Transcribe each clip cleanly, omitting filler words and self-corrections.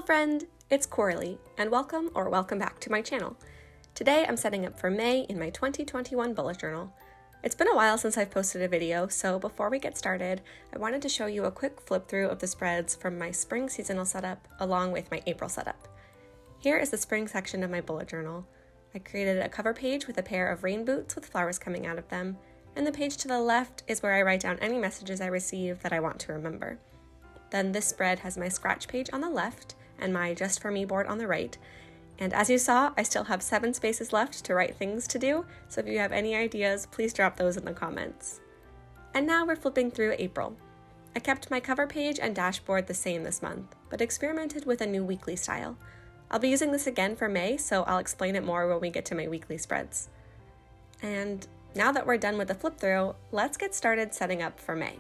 friend, it's Corley, and welcome back to my channel. Today I'm setting up for May in my 2021 bullet journal. It's been a while since I've posted a video, so before we get started, I wanted to show you a quick flip through of the spreads from my spring seasonal setup along with my April setup. Here is the spring section of my bullet journal. I created a cover page with a pair of rain boots with flowers coming out of them, and the page to the left is where I write down any messages I receive that I want to remember. Then this spread has my scratch page on the left and my Just For Me board on the right. And as you saw, I still have 7 spaces left to write things to do, so if you have any ideas, please drop those in the comments. And now we're flipping through April. I kept my cover page and dashboard the same this month, but experimented with a new weekly style. I'll be using this again for May, so I'll explain it more when we get to my weekly spreads. And now that we're done with the flip through, let's get started setting up for May.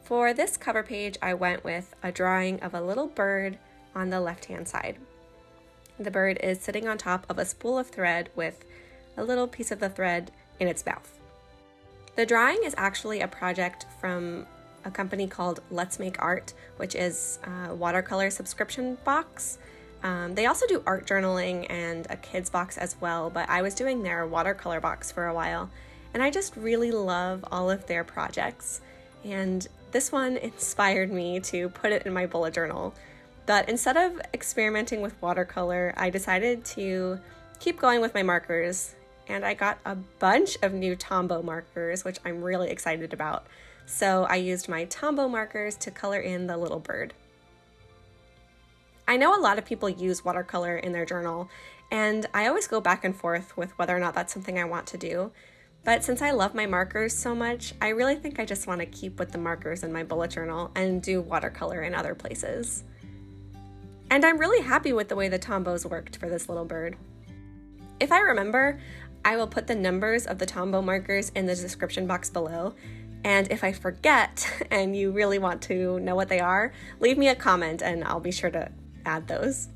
For this cover page, I went with a drawing of a little bird on the left-hand side. The bird is sitting on top of a spool of thread with a little piece of the thread in its mouth. The drawing is actually a project from a company called Let's Make Art, which is a watercolor subscription box. They also do art journaling and a kids box as well, but I was doing their watercolor box for a while, and I just really love all of their projects. And this one inspired me to put it in my bullet journal. But instead of experimenting with watercolor, I decided to keep going with my markers, and I got a bunch of new Tombow markers, which I'm really excited about. So I used my Tombow markers to color in the little bird. I know a lot of people use watercolor in their journal, and I always go back and forth with whether or not that's something I want to do. But since I love my markers so much, I really think I just want to keep with the markers in my bullet journal and do watercolor in other places. And I'm really happy with the way the Tombows worked for this little bird. If I remember, I will put the numbers of the Tombow markers in the description box below. And if I forget and you really want to know what they are, leave me a comment and I'll be sure to add those.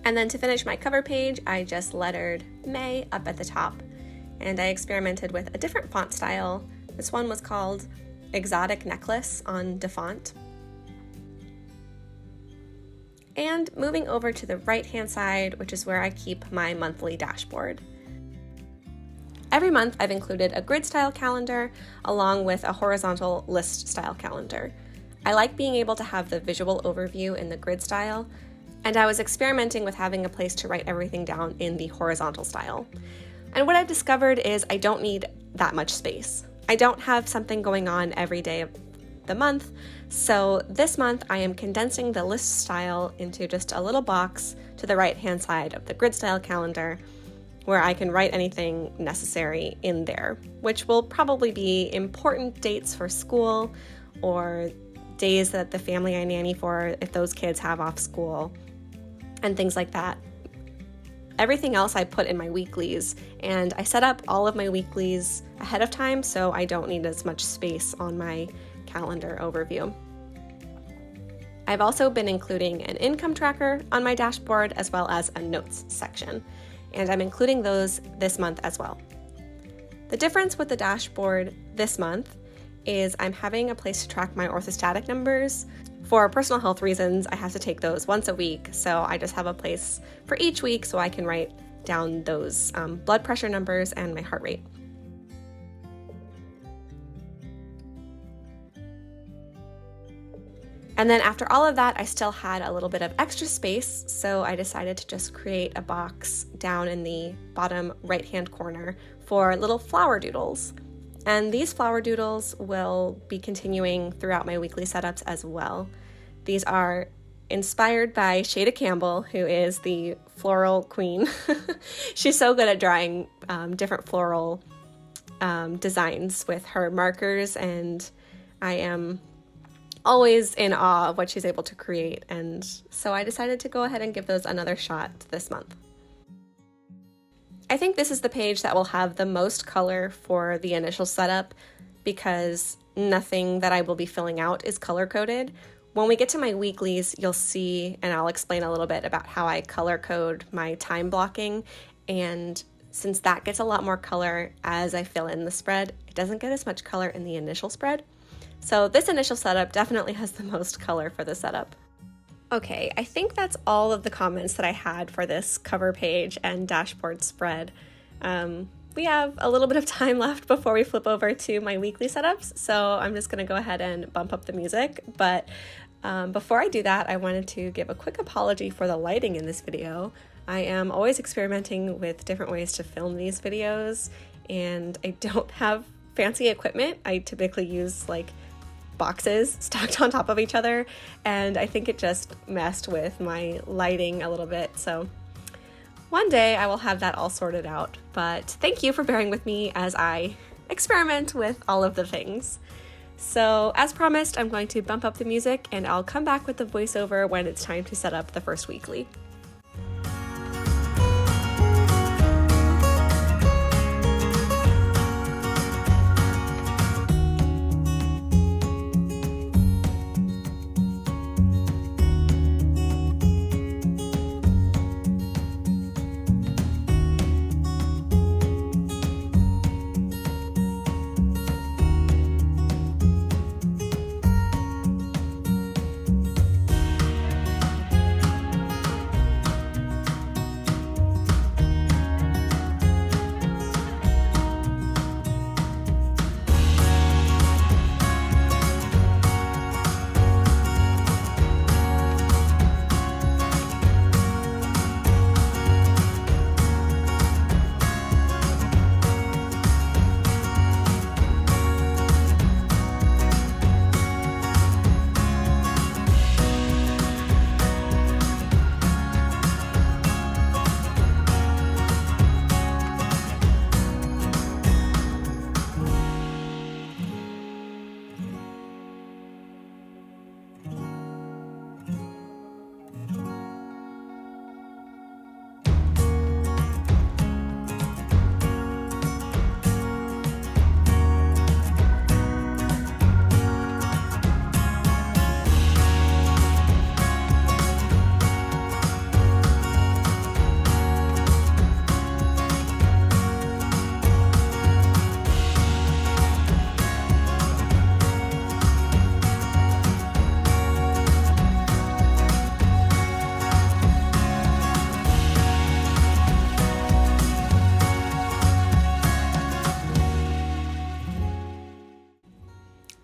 And then to finish my cover page, I just lettered May up at the top, and I experimented with a different font style. This one was called Exotic Necklace on DeFont. And moving over to the right-hand side, which is where I keep my monthly dashboard. Every month I've included a grid style calendar along with a horizontal list style calendar. I like being able to have the visual overview in the grid style, and I was experimenting with having a place to write everything down in the horizontal style. And what I've discovered is I don't need that much space. I don't have something going on every day of the month, so this month I am condensing the list style into just a little box to the right-hand side of the grid style calendar where I can write anything necessary in there, which will probably be important dates for school or days that the family I nanny for if those kids have off school, and things like that. Everything else I put in my weeklies, and I set up all of my weeklies ahead of time so I don't need as much space on my calendar overview. I've also been including an income tracker on my dashboard as well as a notes section, and I'm including those this month as well. The difference with the dashboard this month is I'm having a place to track my orthostatic numbers. For personal health reasons, I have to take those once a week, so I just have a place for each week so I can write down those blood pressure numbers and my heart rate. And then after all of that, I still had a little bit of extra space, so I decided to just create a box down in the bottom right-hand corner for little flower doodles. And these flower doodles will be continuing throughout my weekly setups as well. These are inspired by Shada Campbell, who is the floral queen. She's so good at drawing different floral designs with her markers, and I am always in awe of what she's able to create, and so I decided to go ahead and give those another shot this month. I think this is the page that will have the most color for the initial setup because nothing that I will be filling out is color-coded. When we get to my weeklies, you'll see, and I'll explain a little bit about how I color code my time blocking, and since that gets a lot more color as I fill in the spread, it doesn't get as much color in the initial spread. So this initial setup definitely has the most color for the setup. Okay, I think that's all of the comments that I had for this cover page and dashboard spread. We have a little bit of time left before we flip over to my weekly setups, so I'm just gonna go ahead and bump up the music. But before I do that, I wanted to give a quick apology for the lighting in this video. I am always experimenting with different ways to film these videos, and I don't have fancy equipment. I typically use like boxes stacked on top of each other, and I think it just messed with my lighting a little bit. So one day I will have that all sorted out, but thank you for bearing with me as I experiment with all of the things. So as promised, I'm going to bump up the music and I'll come back with the voiceover when it's time to set up the first weekly.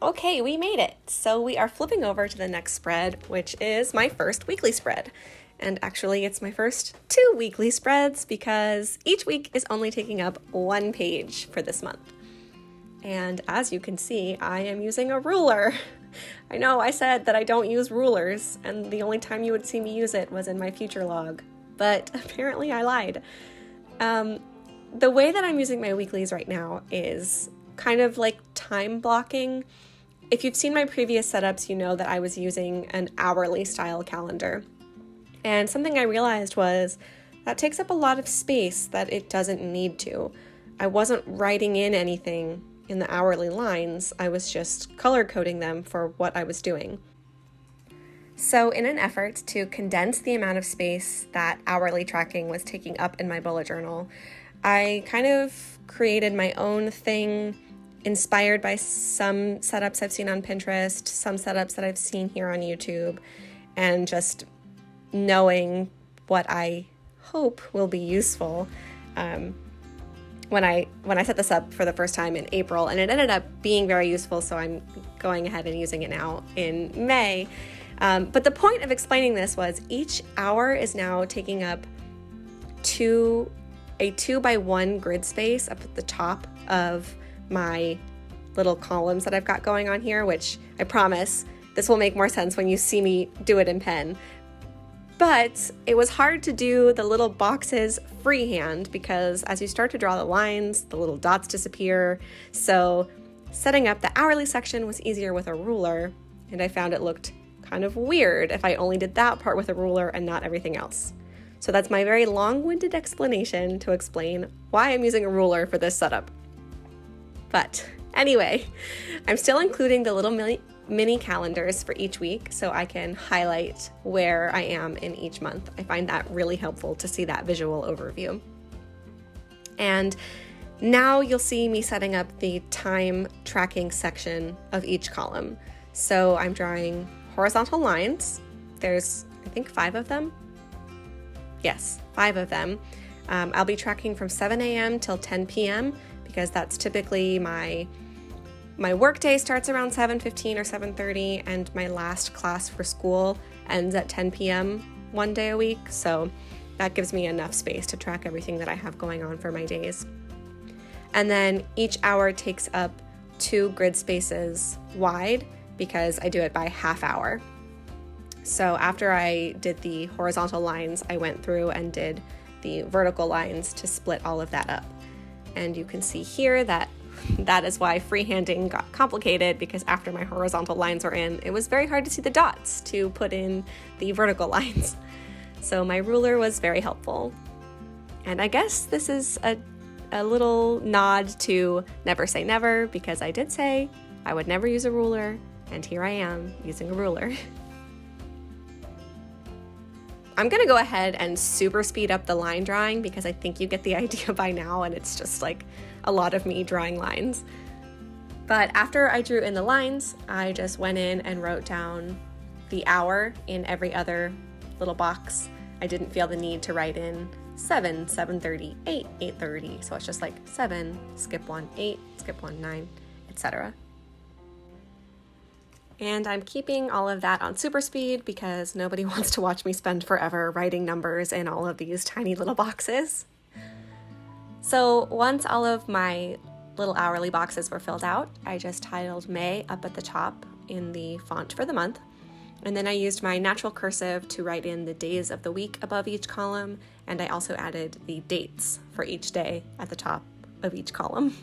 Okay, we made it. So we are flipping over to the next spread, which is my first weekly spread. And actually it's my first 2 weekly spreads because each week is only taking up 1 page for this month. And as you can see, I am using a ruler. I know I said that I don't use rulers, and the only time you would see me use it was in my future log, but apparently I lied. The way that I'm using my weeklies right now is kind of like time blocking. If you've seen my previous setups, you know that I was using an hourly style calendar. And something I realized was that takes up a lot of space that it doesn't need to. I wasn't writing in anything in the hourly lines, I was just color coding them for what I was doing. So in an effort to condense the amount of space that hourly tracking was taking up in my bullet journal, I kind of created my own thing inspired by some setups I've seen on Pinterest, some setups that I've seen here on YouTube, and just knowing what I hope will be useful when I set this up for the first time in April, and it ended up being very useful, so I'm going ahead and using it now in May. But the point of explaining this was each hour is now taking up a 2x1 grid space up at the top of my little columns that I've got going on here, which I promise this will make more sense when you see me do it in pen. But it was hard to do the little boxes freehand because as you start to draw the lines, the little dots disappear. So setting up the hourly section was easier with a ruler, and I found it looked kind of weird if I only did that part with a ruler and not everything else. So that's my very long-winded explanation to explain why I'm using a ruler for this setup. But anyway, I'm still including the little mini calendars for each week so I can highlight where I am in each month. I find that really helpful to see that visual overview. And now you'll see me setting up the time tracking section of each column. So I'm drawing horizontal lines. There's, I think, 5 of them. Yes, 5 of them. I'll be tracking from 7 a.m. till 10 p.m. because that's typically my work day starts around 7:15 or 7:30, and my last class for school ends at 10 p.m. one day a week. So that gives me enough space to track everything that I have going on for my days. And then each hour takes up 2 grid spaces wide because I do it by half hour. So after I did the horizontal lines, I went through and did the vertical lines to split all of that up. And you can see here that is why freehanding got complicated, because after my horizontal lines were in, it was very hard to see the dots to put in the vertical lines. So my ruler was very helpful. And I guess this is a little nod to never say never, because I did say I would never use a ruler, and here I am using a ruler. I'm gonna go ahead and super speed up the line drawing because I think you get the idea by now, and it's just like a lot of me drawing lines. But after I drew in the lines, I just went in and wrote down the hour in every other little box. I didn't feel the need to write in 7, 7:30, 8, 8:30. So it's just like 7, skip 1, 8, skip 1, 9, etc. And I'm keeping all of that on super speed because nobody wants to watch me spend forever writing numbers in all of these tiny little boxes. So once all of my little hourly boxes were filled out, I just titled May up at the top in the font for the month. And then I used my natural cursive to write in the days of the week above each column, and I also added the dates for each day at the top of each column.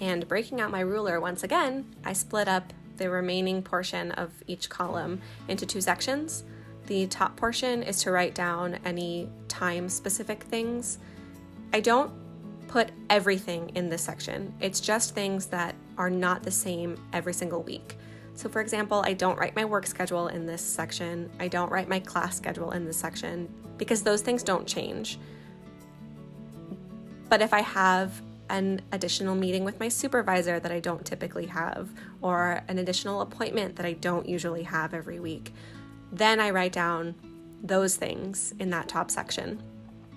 And breaking out my ruler once again, I split up the remaining portion of each column into 2 sections. The top portion is to write down any time-specific things. I don't put everything in this section. It's just things that are not the same every single week. So for example, I don't write my work schedule in this section. I don't write my class schedule in this section because those things don't change. But if I have an additional meeting with my supervisor that I don't typically have, or an additional appointment that I don't usually have every week, then I write down those things in that top section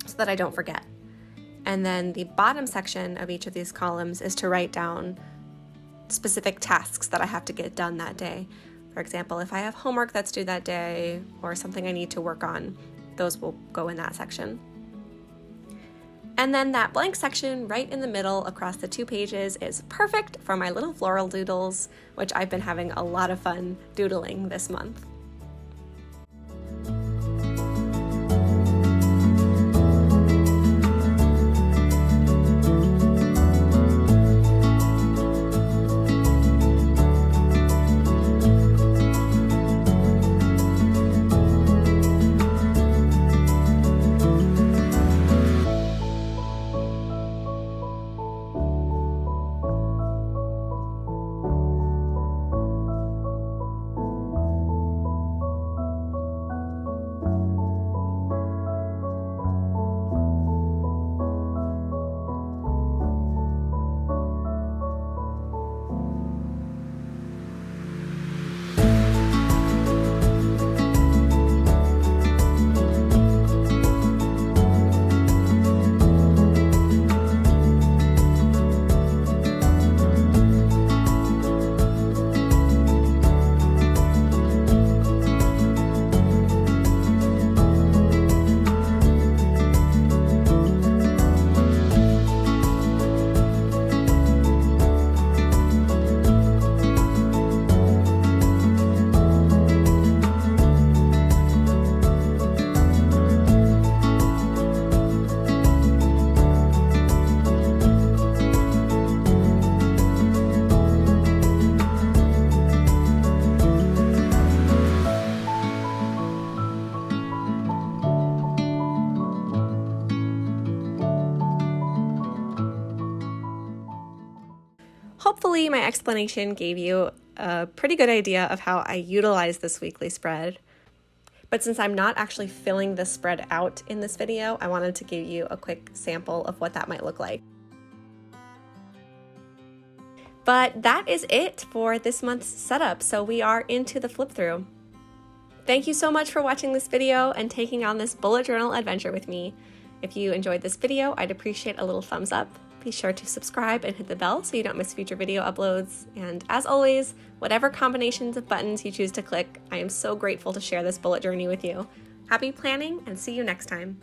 so that I don't forget. And then the bottom section of each of these columns is to write down specific tasks that I have to get done that day. For example, if I have homework that's due that day or something I need to work on, those will go in that section. And then that blank section right in the middle across the 2 pages is perfect for my little floral doodles, which I've been having a lot of fun doodling this month. Hopefully my explanation gave you a pretty good idea of how I utilize this weekly spread. But since I'm not actually filling the spread out in this video, I wanted to give you a quick sample of what that might look like. But that is it for this month's setup, so we are into the flip through. Thank you so much for watching this video and taking on this bullet journal adventure with me. If you enjoyed this video, I'd appreciate a little thumbs up. Be sure to subscribe and hit the bell so you don't miss future video uploads. And as always, whatever combinations of buttons you choose to click, I am so grateful to share this bullet journey with you. Happy planning and see you next time.